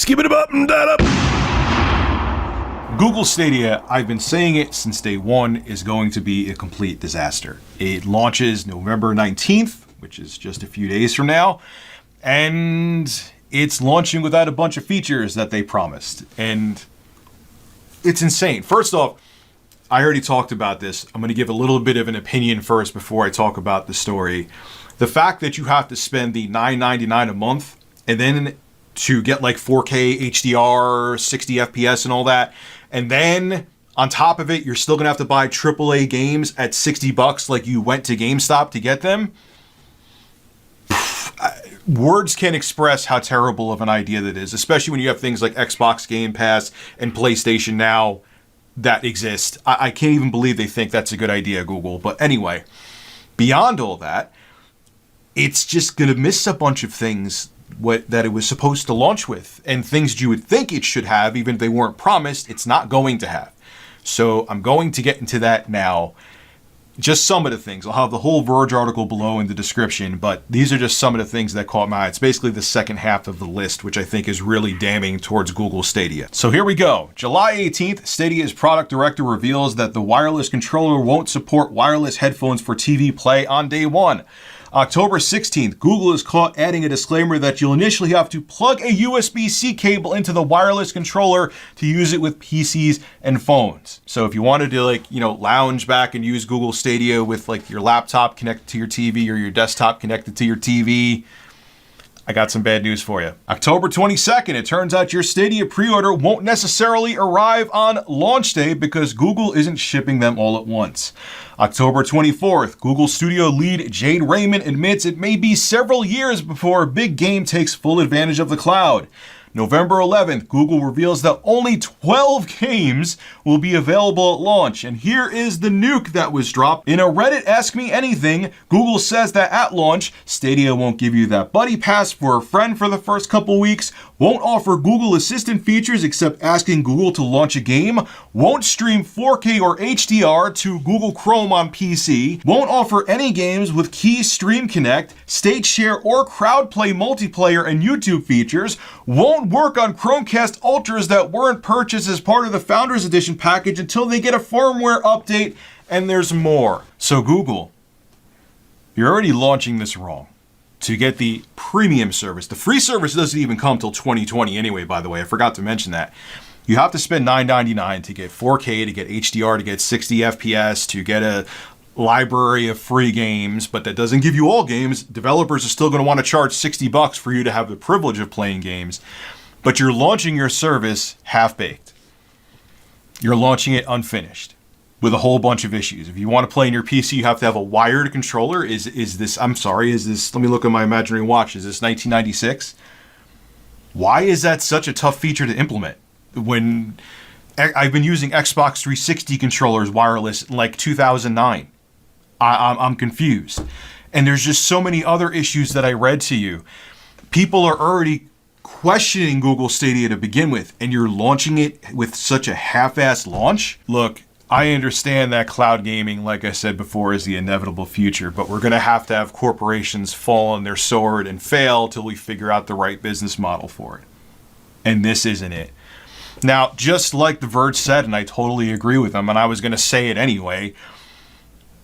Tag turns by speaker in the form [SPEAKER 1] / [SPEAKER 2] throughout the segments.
[SPEAKER 1] Skip it up and that up.
[SPEAKER 2] Google Stadia, I've been saying it since day one, is going to be a complete disaster. It launches November 19th, which is just a few days from now, and it's launching without a bunch of features that they promised. And it's insane. First off, I already talked about this. I'm going to give a little bit of an opinion first before I talk about the story. The fact that you have to spend the $9.99 a month and then to get like 4K HDR, 60 FPS and all that, and then on top of it, you're still going to have to buy AAA games at $60 like you went to GameStop to get them. Words can't express how terrible of an idea that is, especially when you have things like Xbox Game Pass and PlayStation Now that exist. I can't even believe they think that's a good idea, Google. But anyway, beyond all that, it's just going to miss a bunch of things that it was supposed to launch with, and things you would think it should have, even if they weren't promised, it's not going to have. So I'm going to get into that now. Just some of the things. I'll have the whole Verge article below in the description, but these are just some of the things that caught my eye. It's basically the second half of the list, which I think is really damning towards Google Stadia. So here we go. July 18th, Stadia's product director reveals that the wireless controller won't support wireless headphones for TV play on day one. October 16th, Google is caught adding a disclaimer that you'll initially have to plug a USB-C cable into the wireless controller to use it with PCs and phones. So if you wanted to lounge back and use Google Stadia with like your laptop connected to your TV or your desktop connected to your TV, I got some bad news for you. October 22nd, it turns out your Stadia pre-order won't necessarily arrive on launch day because Google isn't shipping them all at once. October 24th, Google Studio lead Jade Raymond admits it may be several years before a big game takes full advantage of the cloud. November 11th, Google reveals that only 12 games will be available at launch. And here is the nuke that was dropped. In a Reddit Ask Me Anything, Google says that at launch, Stadia won't give you that buddy pass for a friend for the first couple weeks, won't offer Google Assistant features except asking Google to launch a game, won't stream 4K or HDR to Google Chrome on PC, won't offer any games with Key Stream Connect, State Share or Crowd Play multiplayer and YouTube features, won't work on Chromecast Ultras that weren't purchased as part of the Founders Edition package until they get a firmware update, and there's more. So Google, you're already launching this wrong. To get the premium service, the free service doesn't even come till 2020 anyway, by the way, I forgot to mention that. You have to spend $9.99 to get 4K, to get HDR, to get 60 FPS, to get a library of free games, but that doesn't give you all games. Developers are still going to want to charge $60 for you to have the privilege of playing games, but you're launching your service half-baked. You're launching it unfinished with a whole bunch of issues. If you want to play in your PC, you have to have a wired controller. Is this, let me look at my imaginary watch. Is this 1996? Why is that such a tough feature to implement? When I've been using Xbox 360 controllers wireless in like 2009. I'm confused. And there's just so many other issues that I read to you. People are already questioning Google Stadia to begin with, and you're launching it with such a half-assed launch? Look, I understand that cloud gaming, like I said before, is the inevitable future, but we're going to have corporations fall on their sword and fail till we figure out the right business model for it. And this isn't it. Now, just like The Verge said, and I totally agree with them, and I was going to say it anyway,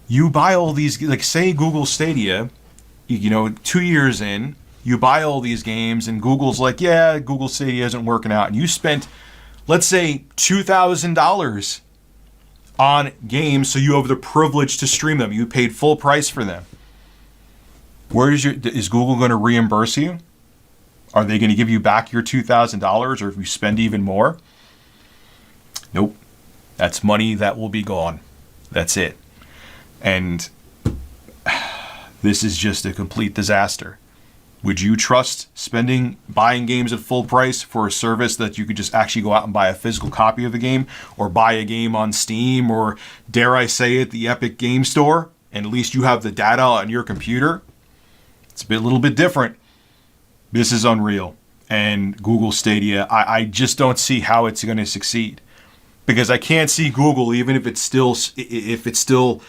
[SPEAKER 2] you buy all these, like say Google Stadia, 2 years in, you buy all these games, and Google's like, yeah, Google Stadia isn't working out, and you spent, let's say, $2,000 on games, so you have the privilege to stream them. You paid full price for them. Is Google going to reimburse you? Are they going to give you back your $2,000, or if you spend even more? Nope. That's money that will be gone. That's it. And this is just a complete disaster. Would you trust buying games at full price for a service that you could just actually go out and buy a physical copy of the game, or buy a game on Steam, or dare I say it, the Epic Game Store, and at least you have the data on your computer? It's a little bit different. This is unreal. And Google Stadia, I just don't see how it's going to succeed, because I can't see Google, even if it's still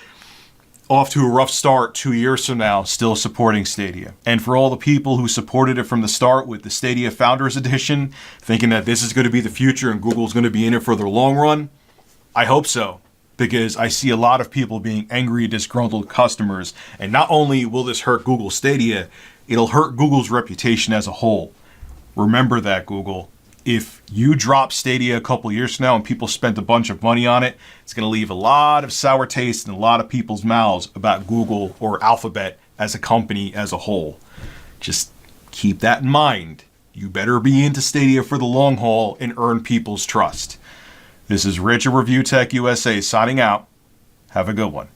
[SPEAKER 2] off to a rough start 2 years from now, still supporting Stadia. And for all the people who supported it from the start with the Stadia Founders Edition, thinking that this is going to be the future and Google's going to be in it for the long run, I hope so. Because I see a lot of people being angry, disgruntled customers. And not only will this hurt Google Stadia, it'll hurt Google's reputation as a whole. Remember that, Google. If you drop Stadia a couple years from now and people spent a bunch of money on it, it's going to leave a lot of sour taste in a lot of people's mouths about Google or Alphabet as a company as a whole. Just keep that in mind. You better be into Stadia for the long haul and earn people's trust. This is Rich at Review Tech USA signing out. Have a good one.